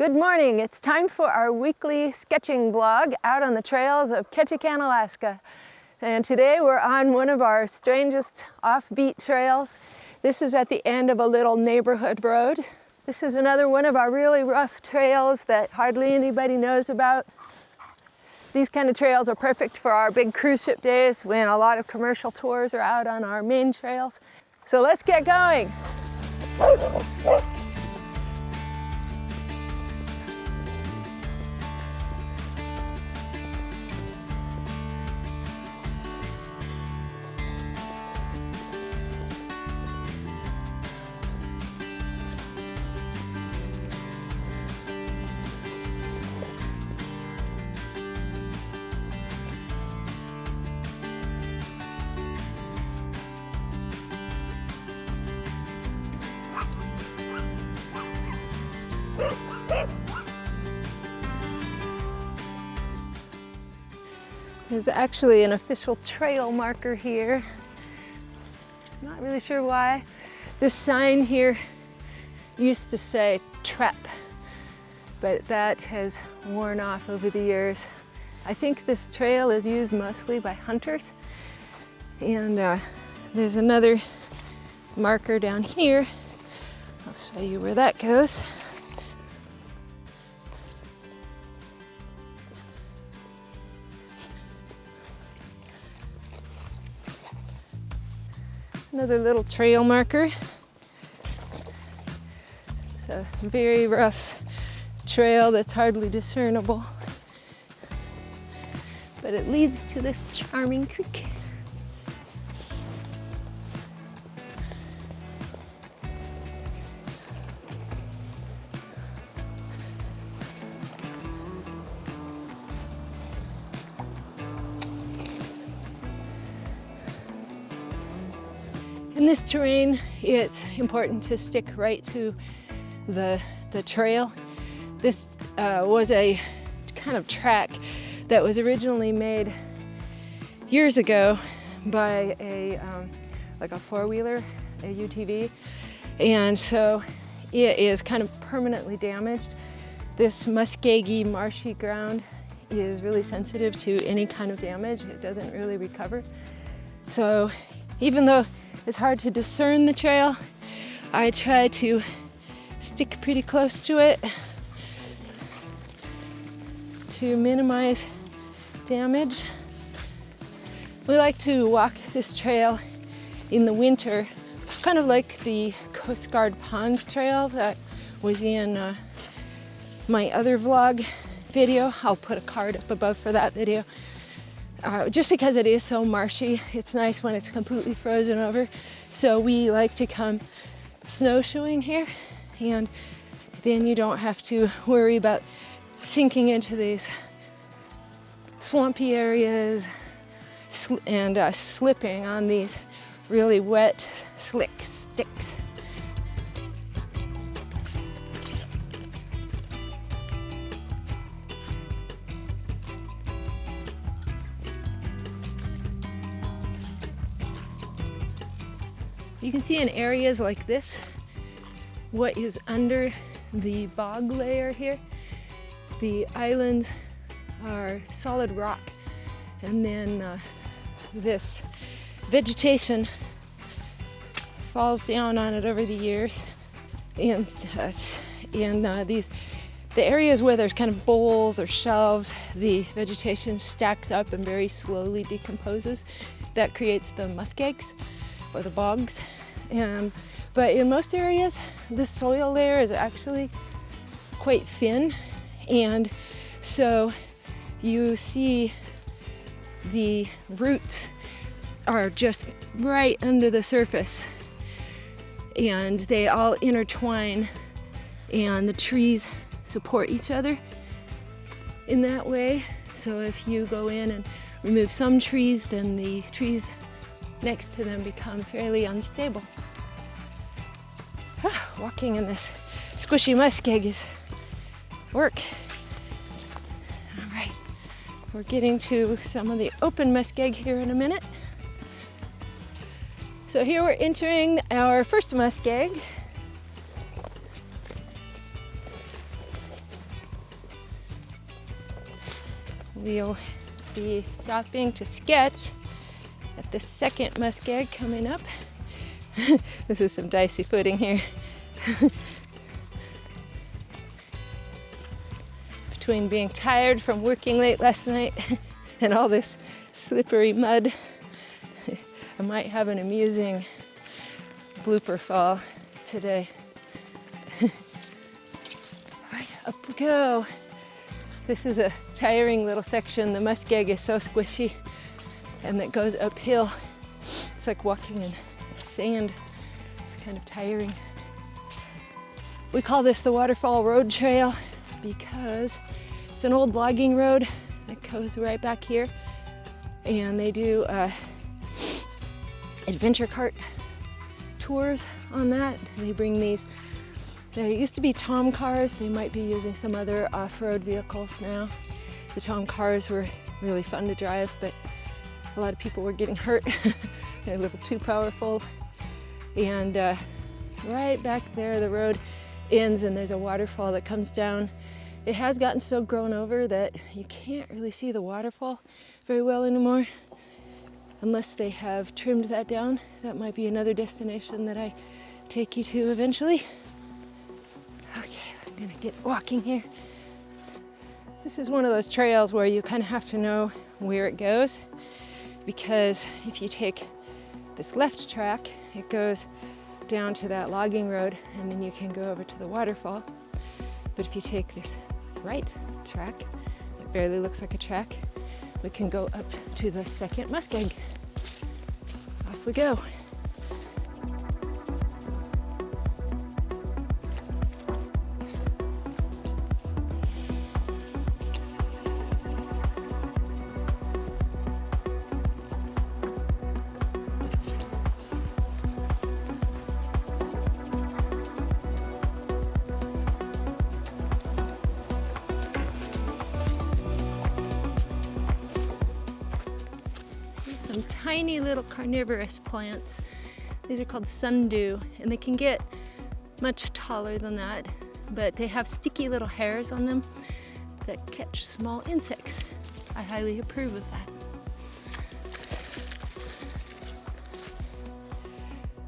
Good morning. It's time for our weekly sketching vlog out on the trails of Ketchikan, Alaska. And today we're on one of our strangest offbeat trails. This is at the end of a little neighborhood road. This is another one of our really rough trails that hardly anybody knows about. These kind of trails are perfect for our big cruise ship days when a lot of commercial tours are out on our main trails. So let's get going. There's actually an official trail marker here. I'm not really sure why. This sign here used to say trap, but that has worn off over the years. I think this trail is used mostly by hunters. And there's another marker down here. I'll show you where that goes. Another little trail marker. It's a very rough trail that's hardly discernible, but it leads to this charming creek. In this terrain, it's important to stick right to the trail. This was a kind of track that was originally made years ago by like a four-wheeler, a UTV, and so it is kind of permanently damaged. This muskeggy, marshy ground is really sensitive to any kind of damage. It doesn't really recover. So even though it's hard to discern the trail, I try to stick pretty close to it to minimize damage. We like to walk this trail in the winter, kind of like the Coast Guard Pond Trail that was in my other vlog video. I'll put a card up above for that video. Just because it is so marshy, it's nice when it's completely frozen over. So we like to come snowshoeing here, and then you don't have to worry about sinking into these swampy areas and slipping on these really wet, slick sticks. You can see in areas like this what is under the bog layer here. The islands are solid rock, and then this vegetation falls down on it over the years. And the areas where there's kind of bowls or shelves, the vegetation stacks up and very slowly decomposes. That creates the muskegs, or the bogs. But in most areas, the soil layer is actually quite thin, and so you see the roots are just right under the surface, and they all intertwine, and the trees support each other in that way. So if you go in and remove some trees, then the trees next to them become fairly unstable. Walking in this squishy muskeg is work. All right, we're getting to some of the open muskeg here in a minute. So here we're entering our first muskeg. We'll be stopping to sketch at the second muskeg coming up. This is some dicey footing here. Between being tired from working late last night and all this slippery mud, I might have an amusing blooper fall today. All right, up we go. This is a tiring little section. The muskeg is so squishy and it goes uphill. It's like walking in sand. It's kind of tiring. We call this the Waterfall Road Trail because it's an old logging road that goes right back here, and they do adventure cart tours on that. They bring these, they used to be Tom cars. They might be using some other off-road vehicles now. The Tom cars were really fun to drive, but a lot of people were getting hurt. They're a little too powerful. And right back there, the road ends and there's a waterfall that comes down. It has gotten so grown over that you can't really see the waterfall very well anymore unless they have trimmed that down. That might be another destination that I take you to eventually. Okay, I'm gonna get walking here. This is one of those trails where you kind of have to know where it goes, because if you take this left track, it goes down to that logging road and then you can go over to the waterfall. But if you take this right track, it barely looks like a track, we can go up to the second muskeg. Off we go. Some tiny little carnivorous plants. These are called sundew, and they can get much taller than that, but they have sticky little hairs on them that catch small insects. I highly approve of that.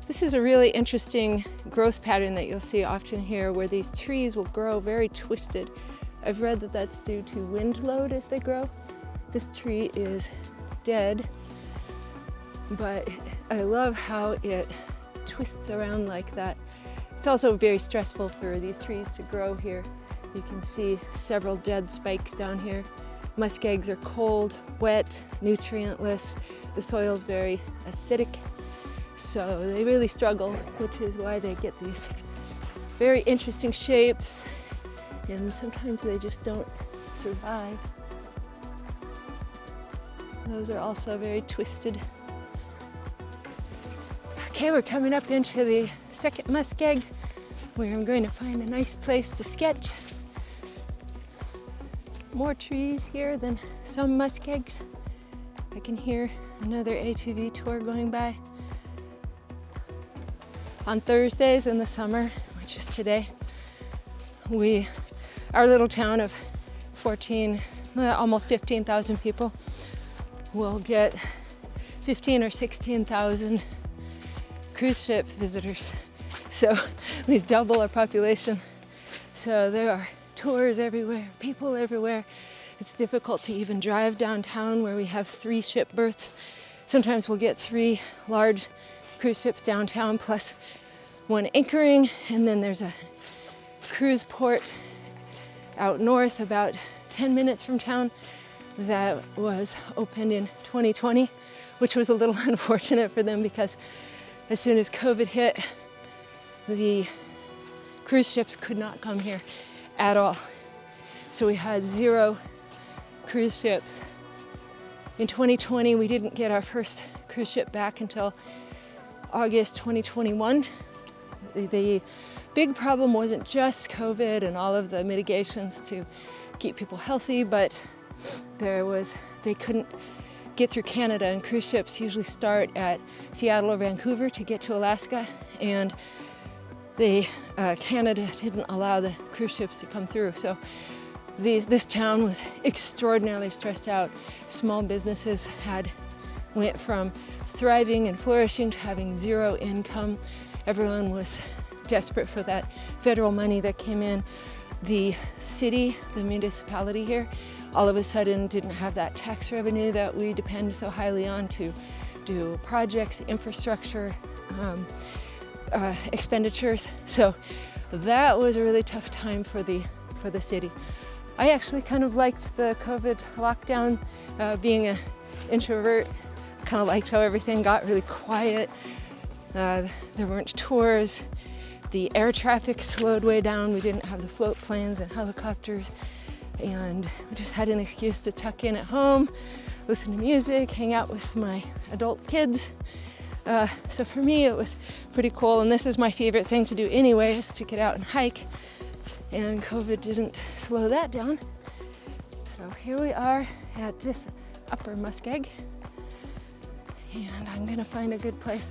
This is a really interesting growth pattern that you'll see often here, where these trees will grow very twisted. I've read that that's due to wind load as they grow. This tree is dead, but I love how it twists around like that. It's also very stressful for these trees to grow here. You can see several dead spikes down here. Muskegs are cold, wet, nutrientless. The soil's very acidic, so they really struggle, which is why they get these very interesting shapes, and sometimes they just don't survive. Those are also very twisted. Okay, we're coming up into the second muskeg, where I'm going to find a nice place to sketch. More trees here than some muskegs. I can hear another ATV tour going by. On Thursdays in the summer, which is today, our little town of almost 15,000 people will get 15 or 16,000 cruise ship visitors. So we double our population. So there are tours everywhere, people everywhere. It's difficult to even drive downtown where we have 3 ship berths. Sometimes we'll get 3 large cruise ships downtown plus 1 anchoring, and then there's a cruise port out north about 10 minutes from town that was opened in 2020, which was a little unfortunate for them because as soon as COVID hit, the cruise ships could not come here at all. So we had 0 cruise ships. In 2020, we didn't get our first cruise ship back until August 2021. The big problem wasn't just COVID and all of the mitigations to keep people healthy, but they couldn't get through Canada, and cruise ships usually start at Seattle or Vancouver to get to Alaska, and Canada didn't allow the cruise ships to come through. So This town was extraordinarily stressed out. Small businesses went from thriving and flourishing to having zero income. Everyone was desperate for that federal money that came in. The city, the municipality here, all of a sudden didn't have that tax revenue that we depend so highly on to do projects, infrastructure, expenditures. So that was a really tough time for the city. I actually kind of liked the COVID lockdown. Being an introvert, kind of liked how everything got really quiet. There weren't tours. The air traffic slowed way down. We didn't have the float planes and helicopters. And we just had an excuse to tuck in at home, listen to music, hang out with my adult kids. So for me, it was pretty cool. And this is my favorite thing to do anyway, is to get out and hike. And COVID didn't slow that down. So here we are at this upper muskeg. And I'm gonna find a good place.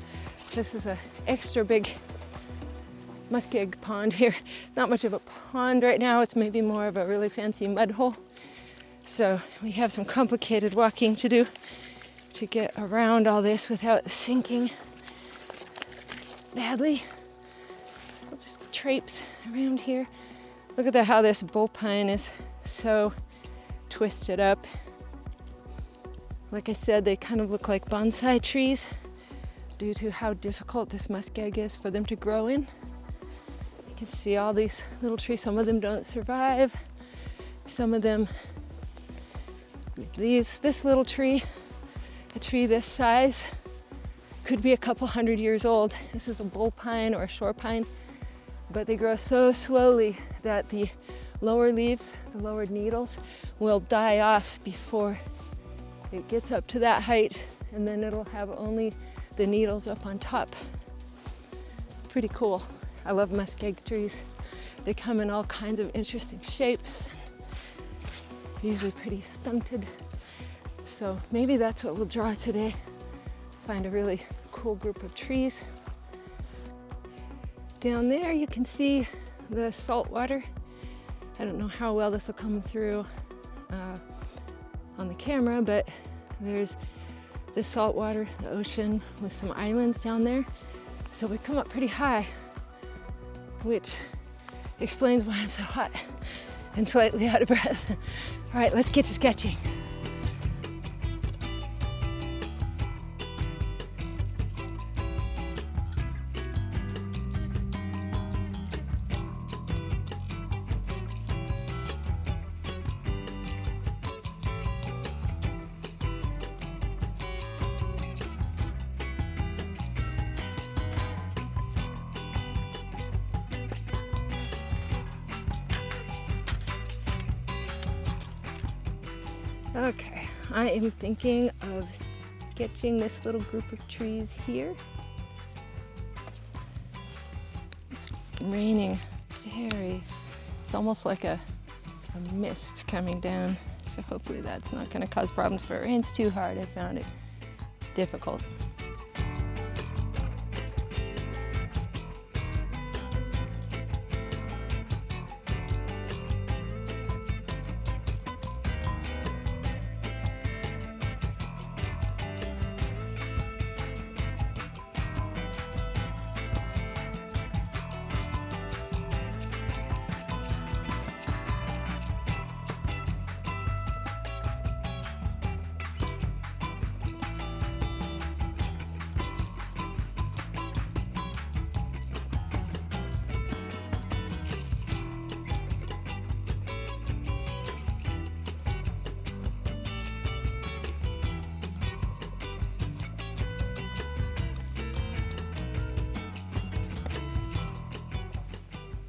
This is an extra big muskeg pond here. Not much of a pond right now. It's maybe more of a really fancy mud hole. So we have some complicated walking to do to get around all this without sinking badly. I'll just traipse around here. Look at how this bullpine is so twisted up. Like I said, they kind of look like bonsai trees due to how difficult this muskeg is for them to grow in. You can see all these little trees. Some of them don't survive. Some of them, this little tree, a tree this size, could be a couple hundred years old. This is a bullpine or a shore pine, but they grow so slowly that the lower leaves, the lower needles, will die off before it gets up to that height, and then it'll have only the needles up on top. Pretty cool. I love muskeg trees. They come in all kinds of interesting shapes, usually pretty stunted. So maybe that's what we'll draw today. Find a really cool group of trees. Down there you can see the salt water. I don't know how well this will come through on the camera, but there's the salt water, the ocean, with some islands down there. So we come up pretty high, which explains why I'm so hot and slightly out of breath. All right, let's get to sketching. Okay, I am thinking of sketching this little group of trees here. It's raining it's almost like a mist coming down. So hopefully that's not going to cause problems. If it rains too hard, I found it difficult.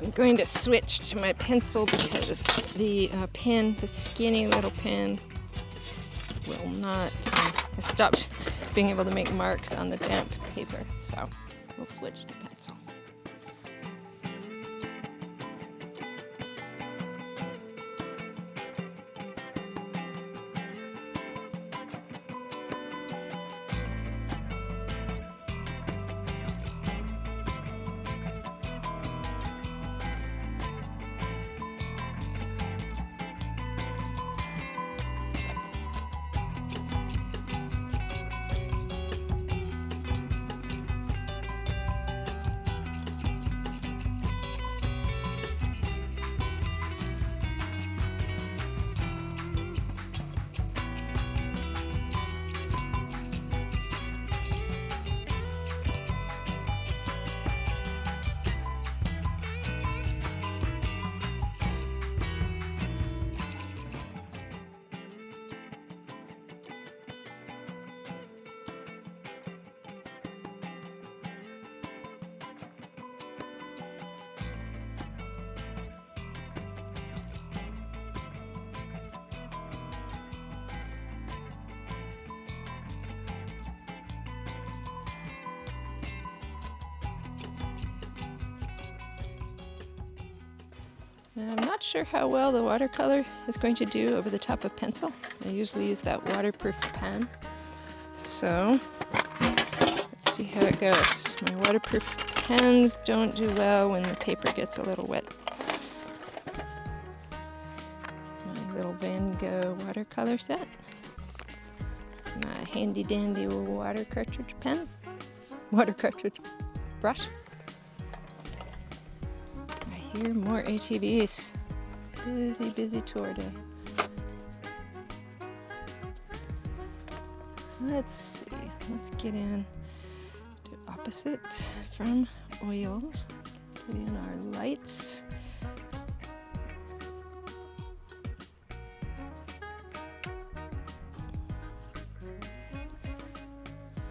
I'm going to switch to my pencil because the pen, the skinny little pen, will not, I stopped being able to make marks on the damp paper, so we'll switch to pencil. I'm not sure how well the watercolor is going to do over the top of pencil. I usually use that waterproof pen. So let's see how it goes. My waterproof pens don't do well when the paper gets a little wet. My little Van Gogh watercolor set. My handy dandy water cartridge pen. Water cartridge brush. I hear more ATVs. Busy, busy tour day. Let's see. Let's get in to opposite from oils. Put in our lights.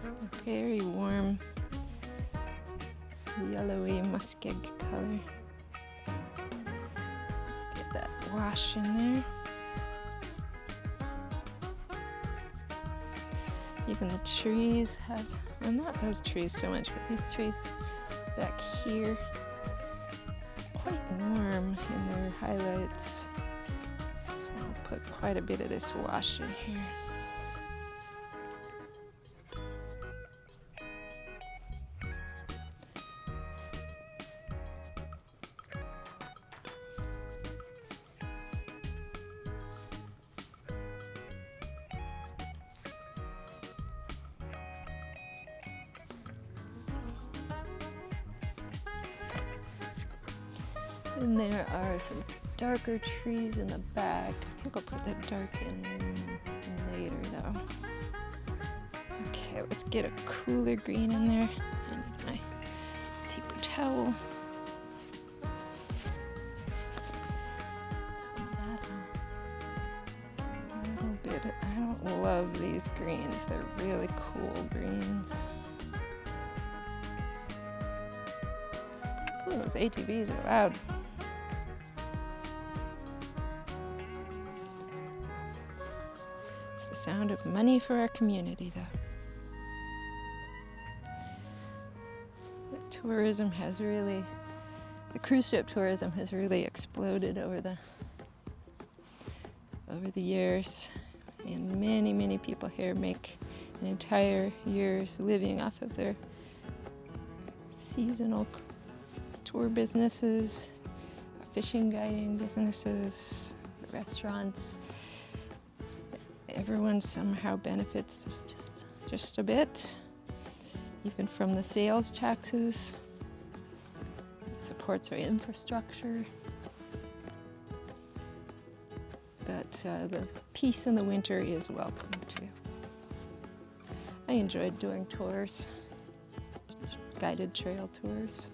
A very warm, yellowy muskeg color. Get that wash in there. Even the trees have, well, not those trees so much, but these trees back here, quite warm in their highlights. So I'll put quite a bit of this wash in here. And there are some darker trees in the back. I think I'll put that dark in later though. Okay, let's get a cooler green in there. And my paper towel. A little bit. I don't love these greens. They're really cool greens. Ooh, those ATVs are loud. It's the sound of money for our community, though. The tourism has really, the cruise ship tourism has really exploded over the years, and many people here make an entire year's living off of their seasonal tour businesses, fishing guiding businesses, the restaurants. Everyone somehow benefits just a bit, even from the sales taxes. It supports our infrastructure. But the peace in the winter is welcome too. I enjoyed doing tours, guided trail tours,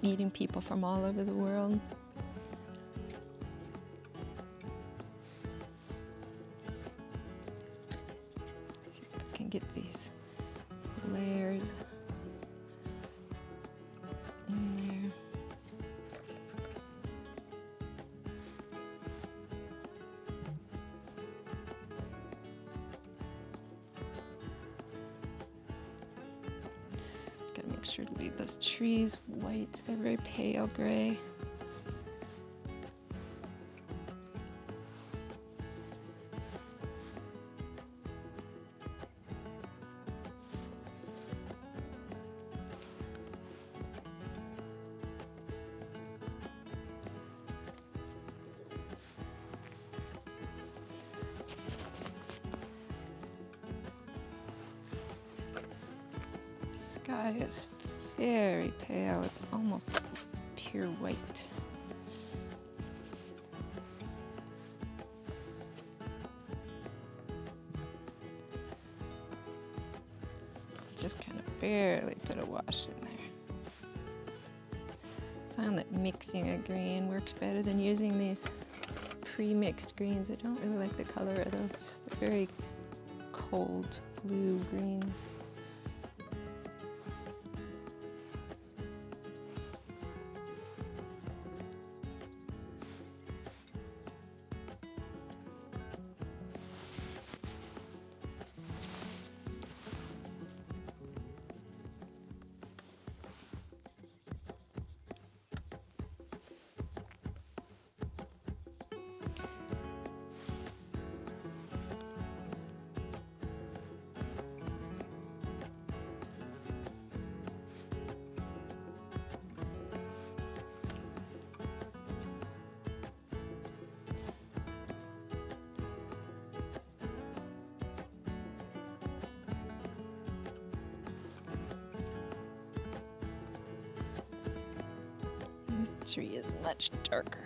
meeting people from all over the world. See if I can get these layers in there. Gotta make sure to leave those trees white. They're very pale gray. Sky is very pale. It's almost pure white. So just kind of barely put a wash in there. Found that mixing a green works better than using these pre-mixed greens. I don't really like the color of those. They're very cold blue greens. tree is much darker.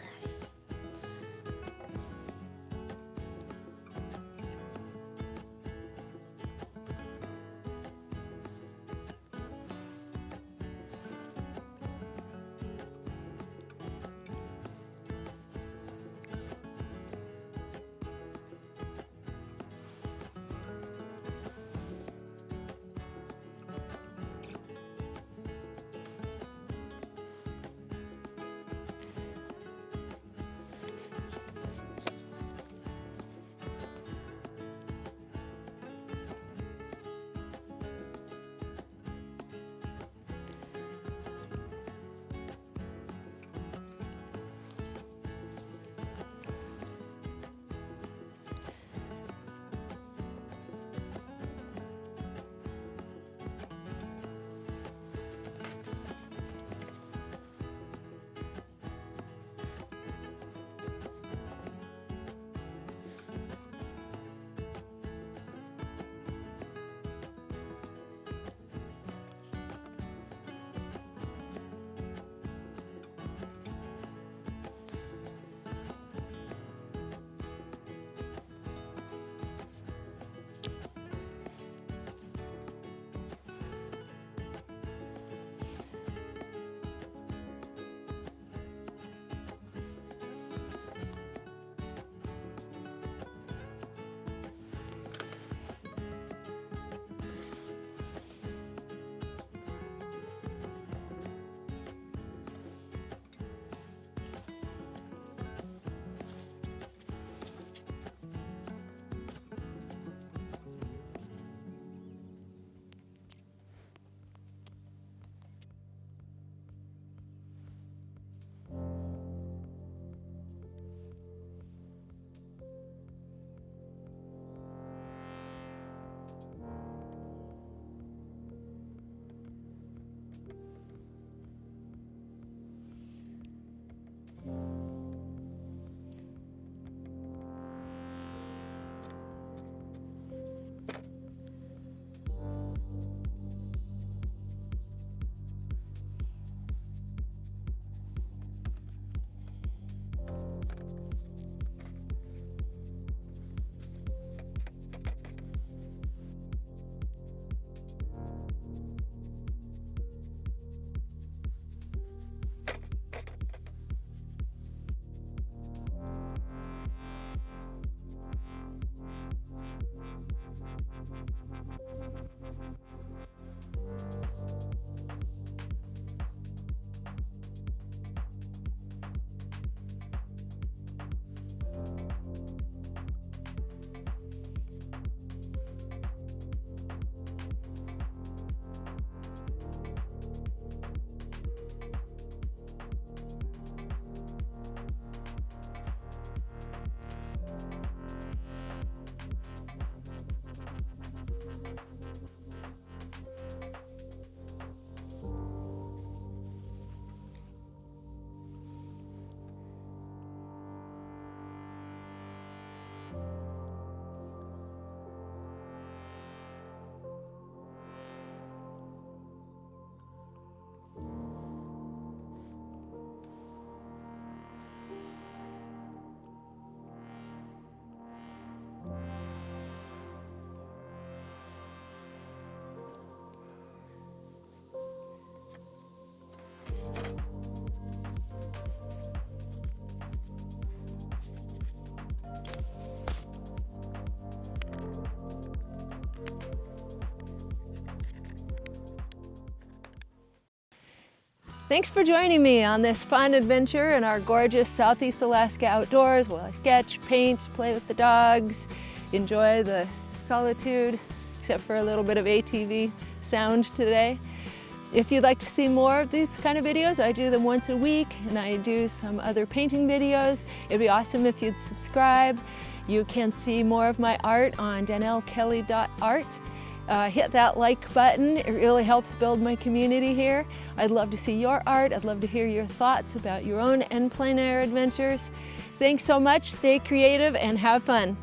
Thanks for joining me on this fun adventure in our gorgeous Southeast Alaska outdoors while I sketch, paint, play with the dogs, enjoy the solitude, except for a little bit of ATV sound today. If you'd like to see more of these kind of videos, I do them once a week, and I do some other painting videos. It'd be awesome if you'd subscribe. You can see more of my art on danellekelly.art. Hit that like button. It really helps build my community here. I'd love to see your art. I'd love to hear your thoughts about your own plein air adventures. Thanks so much. Stay creative and have fun.